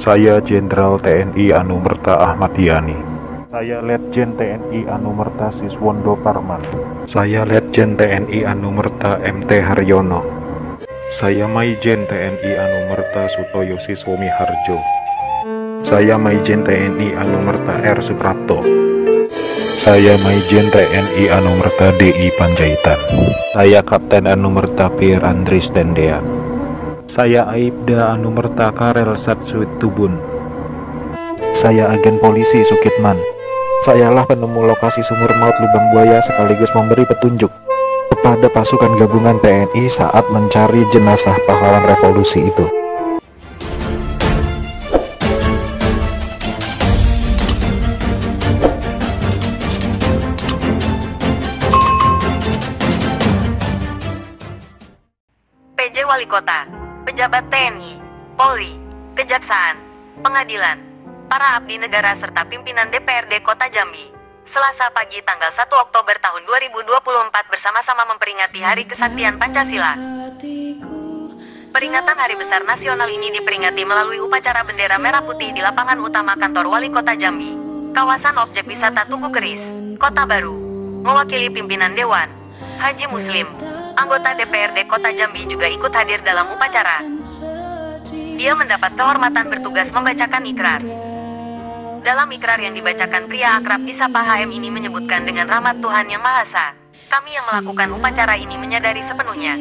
Saya Jenderal TNI Anumerta Ahmad Yani. Saya Letjen TNI Anumerta Siswondo Parman. Saya Letjen TNI Anumerta MT Haryono. Saya Maijen TNI Anumerta Sutoyo Siswomi Harjo. Saya Maijen TNI Anumerta R. Suprapto. Saya Maijen TNI Anumerta DI Panjaitan. Saya Kapten Anumerta Pier Andris Tendean. Saya Aibda Anumerta Karel Satsuit Tubun. Saya agen polisi Sukitman. Sayalah penemu lokasi sumur maut lubang buaya sekaligus memberi petunjuk kepada pasukan gabungan TNI saat mencari jenazah pahlawan revolusi itu. PJ Wali Kota, pejabat TNI, Polri, Kejaksaan, Pengadilan, para abdi negara serta pimpinan DPRD Kota Jambi, Selasa pagi tanggal 1 Oktober tahun 2024 bersama-sama memperingati Hari Kesaktian Pancasila. Peringatan Hari Besar Nasional ini diperingati melalui upacara bendera merah putih di lapangan utama kantor Wali Kota Jambi, kawasan objek wisata Tugu Keris, Kota Baru. Mewakili pimpinan Dewan, Haji Muslim, anggota DPRD Kota Jambi juga ikut hadir dalam upacara. Dia mendapat kehormatan bertugas membacakan ikrar. Dalam ikrar yang dibacakan, pria akrab disapa HM ini menyebutkan dengan rahmat Tuhan Yang Maha Esa, kami yang melakukan upacara ini menyadari sepenuhnya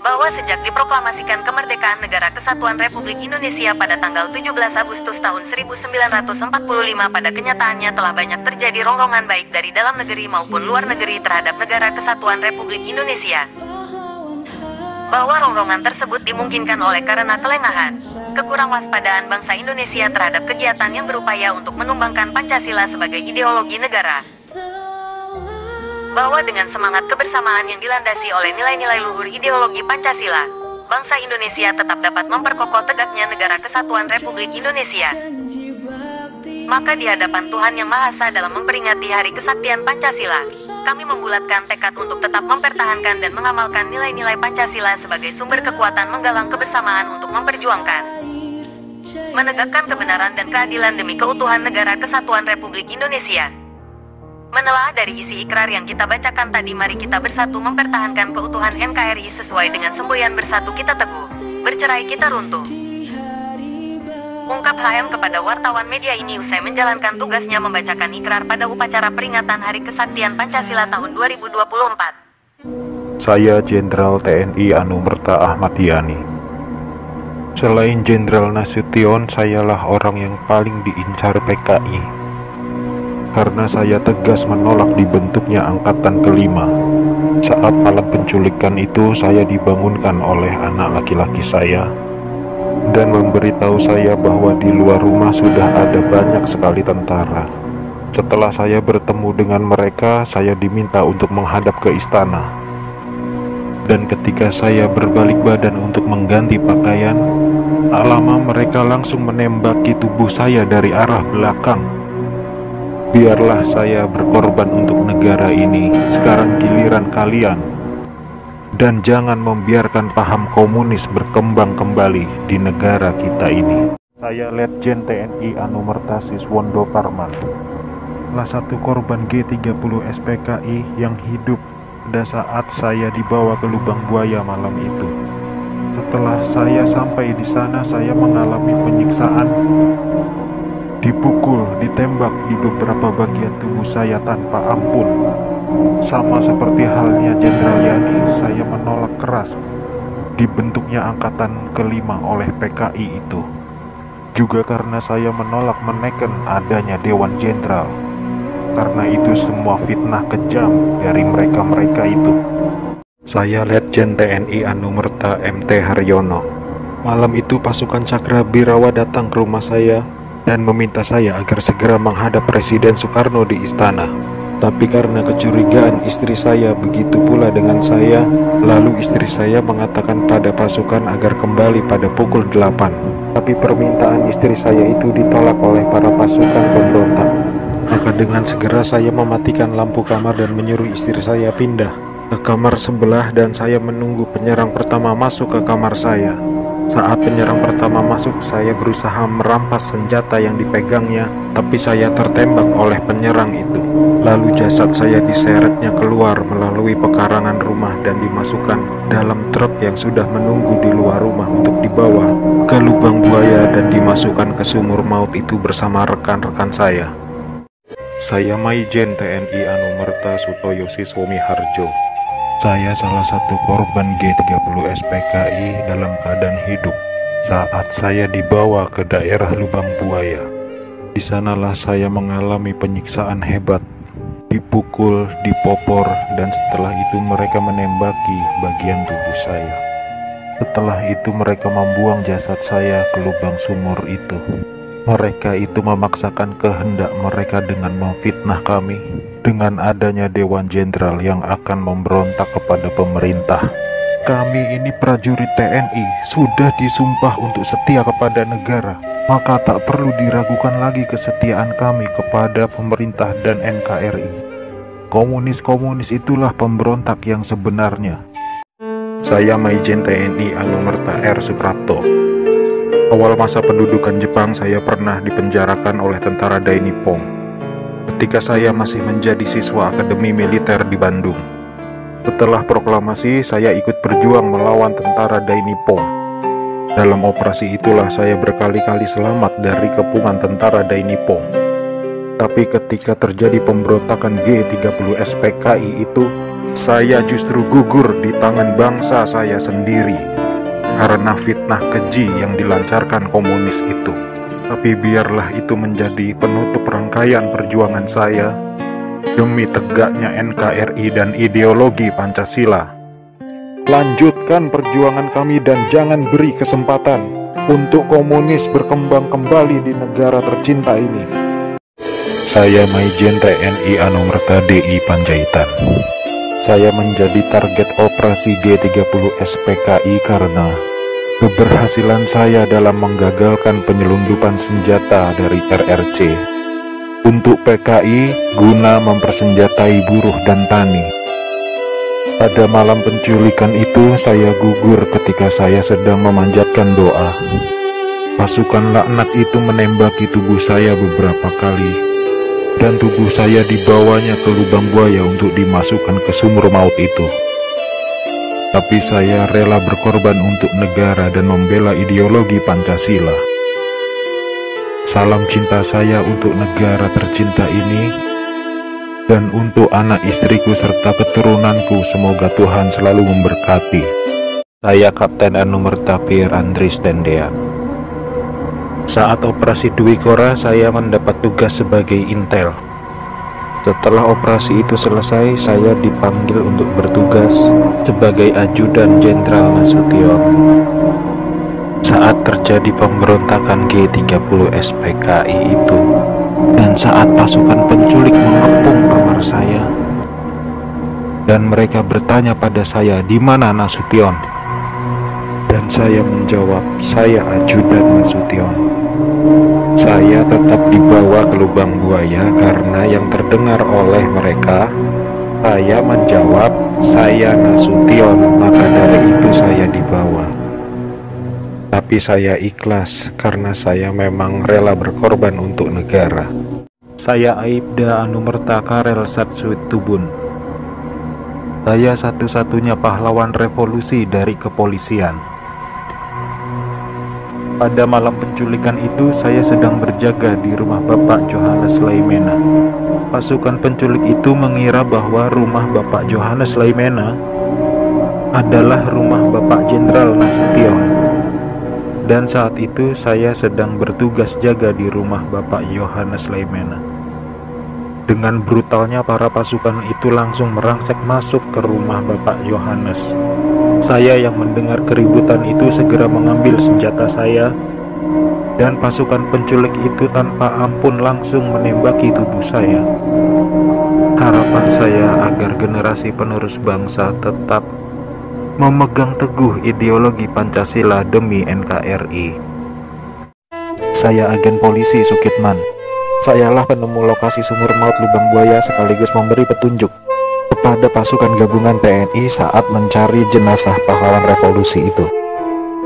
bahwa sejak diproklamasikan kemerdekaan Negara Kesatuan Republik Indonesia pada tanggal 17 Agustus tahun 1945 pada kenyataannya telah banyak terjadi rongrongan baik dari dalam negeri maupun luar negeri terhadap Negara Kesatuan Republik Indonesia. Bahwa rongrongan tersebut dimungkinkan oleh karena kelengahan, kekurang waspadaan bangsa Indonesia terhadap kegiatan yang berupaya untuk menumbangkan Pancasila sebagai ideologi negara. Bahwa dengan semangat kebersamaan yang dilandasi oleh nilai-nilai luhur ideologi Pancasila, bangsa Indonesia tetap dapat memperkokoh tegaknya Negara Kesatuan Republik Indonesia. Maka di hadapan Tuhan Yang Maha Esa dalam memperingati Hari Kesaktian Pancasila, kami membulatkan tekad untuk tetap mempertahankan dan mengamalkan nilai-nilai Pancasila sebagai sumber kekuatan menggalang kebersamaan untuk memperjuangkan, menegakkan kebenaran dan keadilan demi keutuhan Negara Kesatuan Republik Indonesia. Menelaah dari isi ikrar yang kita bacakan tadi, mari kita bersatu mempertahankan keutuhan NKRI sesuai dengan semboyan bersatu kita teguh, bercerai kita runtuh. Ungkap HM kepada wartawan media ini usai menjalankan tugasnya membacakan ikrar pada upacara peringatan Hari Kesaktian Pancasila tahun 2024. Saya Jenderal TNI Anumerta Ahmad Yani. Selain Jenderal Nasution, sayalah orang yang paling diincar PKI. Karena saya tegas menolak dibentuknya Angkatan Kelima. Saat malam penculikan itu, saya dibangunkan oleh anak laki-laki saya dan memberitahu saya bahwa di luar rumah sudah ada banyak sekali tentara. Setelah saya bertemu dengan mereka, saya diminta untuk menghadap ke istana. Dan ketika saya berbalik badan untuk mengganti pakaian, tak lama mereka langsung menembaki tubuh saya dari arah belakang. Biarlah saya berkorban untuk negara ini, sekarang giliran kalian. Dan jangan membiarkan paham komunis berkembang kembali di negara kita ini. Saya Letjen TNI Anumerta Siswondo Parman. Salah satu korban G30 SPKI yang hidup pada saat saya dibawa ke lubang buaya malam itu. Setelah saya sampai di sana, saya mengalami penyiksaan. Dipukul, ditembak di beberapa bagian tubuh saya tanpa ampun. Sama seperti halnya Jenderal Yani, saya menolak keras dibentuknya Angkatan Kelima oleh PKI itu. Juga karena saya menolak meneken adanya Dewan Jenderal. Karena itu semua fitnah kejam dari mereka-mereka itu. Saya Letjen TNI Anumerta MT Haryono. Malam itu pasukan Cakrabirawa datang ke rumah saya dan meminta saya agar segera menghadap Presiden Soekarno di istana. Tapi karena kecurigaan istri saya begitu pula dengan saya, lalu istri saya mengatakan pada pasukan agar kembali pada pukul 8. Tapi permintaan istri saya itu ditolak oleh para pasukan pemberontak. Maka dengan segera saya mematikan lampu kamar dan menyuruh istri saya pindah ke kamar sebelah, dan saya menunggu penyerang pertama masuk ke kamar saya. Saat penyerang pertama masuk, saya berusaha merampas senjata yang dipegangnya, tapi saya tertembak oleh penyerang itu. Lalu jasad saya diseretnya keluar melalui pekarangan rumah dan dimasukkan dalam truk yang sudah menunggu di luar rumah untuk dibawa ke lubang buaya dan dimasukkan ke sumur maut itu bersama rekan-rekan saya. Saya Maijen TNI Anumerta Sutoyo Siswomi Harjo. Saya salah satu korban G30 SPKI dalam keadaan hidup saat saya dibawa ke daerah lubang buaya. Di sanalah saya mengalami penyiksaan hebat, dipukul, dipopor, dan setelah itu mereka menembaki bagian tubuh saya. Setelah itu mereka membuang jasad saya ke lubang sumur itu. Mereka itu memaksakan kehendak mereka dengan memfitnah kami dengan adanya Dewan Jenderal yang akan memberontak kepada pemerintah. Kami ini prajurit TNI sudah disumpah untuk setia kepada negara, maka tak perlu diragukan lagi kesetiaan kami kepada pemerintah dan NKRI. Komunis-komunis itulah pemberontak yang sebenarnya. Saya Maijen TNI Anumerta R. Suprapto. Awal masa pendudukan Jepang, saya pernah dipenjarakan oleh tentara Dai Nippon ketika saya masih menjadi siswa Akademi Militer di Bandung. Setelah proklamasi, saya ikut berjuang melawan tentara Dai Nippon. Dalam operasi itulah saya berkali-kali selamat dari kepungan tentara Dai Nippon. Tapi ketika terjadi pemberontakan G30 SPKI itu, saya justru gugur di tangan bangsa saya sendiri karena fitnah keji yang dilancarkan komunis itu. Tapi biarlah itu menjadi penutup rangkaian perjuangan saya demi tegaknya NKRI dan ideologi Pancasila. Lanjutkan perjuangan kami dan jangan beri kesempatan untuk komunis berkembang kembali di negara tercinta ini. Saya Maijen TNI Anumerta DI Panjaitan. Saya menjadi target operasi G30 SPKI karena keberhasilan saya dalam menggagalkan penyelundupan senjata dari RRC untuk PKI guna mempersenjatai buruh dan tani. Pada malam penculikan itu, saya gugur ketika saya sedang memanjatkan doa. Pasukan laknat itu menembaki tubuh saya beberapa kali, dan tubuh saya dibawanya ke lubang buaya untuk dimasukkan ke sumur maut itu. Tapi saya rela berkorban untuk negara dan membela ideologi Pancasila. Salam cinta saya untuk negara tercinta ini dan untuk anak istriku serta keturunanku. Semoga Tuhan selalu memberkati. Saya Kapten Anumerta Pier Andris Tendean. Saat operasi Dwi Kora, saya mendapat tugas sebagai intel. Setelah operasi itu selesai, saya dipanggil untuk bertugas sebagai ajudan Jenderal Nasution. Saat terjadi pemberontakan G30 SPKI itu, dan saat pasukan penculik mengepung kamar saya, dan mereka bertanya pada saya, "Di mana Nasution?" Dan saya menjawab, "Saya ajudan Nasution." Saya tetap dibawa ke lubang buaya karena yang terdengar oleh mereka, saya menjawab, "Saya Nasution," maka dari itu saya dibawa. Tapi saya ikhlas karena saya memang rela berkorban untuk negara. Saya Aibda Anumerta Karel Satsuit Tubun. Saya satu-satunya pahlawan revolusi dari kepolisian. Pada malam penculikan itu, saya sedang berjaga di rumah Bapak Johannes Laimena. Pasukan penculik itu mengira bahwa rumah Bapak Johannes Laimena adalah rumah Bapak Jenderal Nasution. Dan saat itu saya sedang bertugas jaga di rumah Bapak Johannes Laimena. Dengan brutalnya para pasukan itu langsung merangsek masuk ke rumah Bapak Johannes. Saya yang mendengar keributan itu segera mengambil senjata saya, dan pasukan penculik itu tanpa ampun langsung menembaki tubuh saya. Harapan saya agar generasi penerus bangsa tetap memegang teguh ideologi Pancasila demi NKRI. Saya agen polisi Sukitman. Sayalah penemu lokasi sumur maut lubang buaya sekaligus memberi petunjuk kepada pasukan gabungan TNI saat mencari jenazah pahlawan revolusi itu.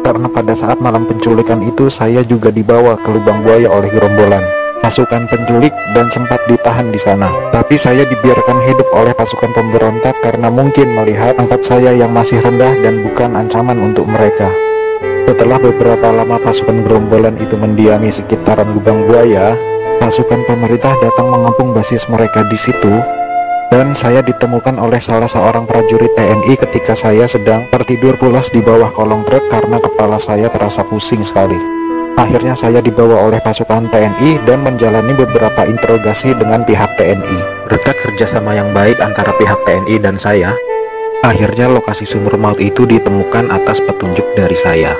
karena pada saat malam penculikan itu saya juga dibawa ke lubang buaya oleh gerombolan pasukan penculik dan sempat ditahan di sana. Tapi saya dibiarkan hidup oleh pasukan pemberontak karena mungkin melihat pangkat saya yang masih rendah dan bukan ancaman untuk mereka. Setelah beberapa lama pasukan gerombolan itu mendiami sekitaran lubang buaya, pasukan pemerintah datang mengepung basis mereka di situ, dan saya ditemukan oleh salah seorang prajurit TNI ketika saya sedang tertidur pulas di bawah kolong truk karena kepala saya terasa pusing sekali. Akhirnya saya dibawa oleh pasukan TNI dan menjalani beberapa interogasi dengan pihak TNI. Berkat kerjasama yang baik antara pihak TNI dan saya, akhirnya lokasi sumur maut itu ditemukan atas petunjuk dari saya.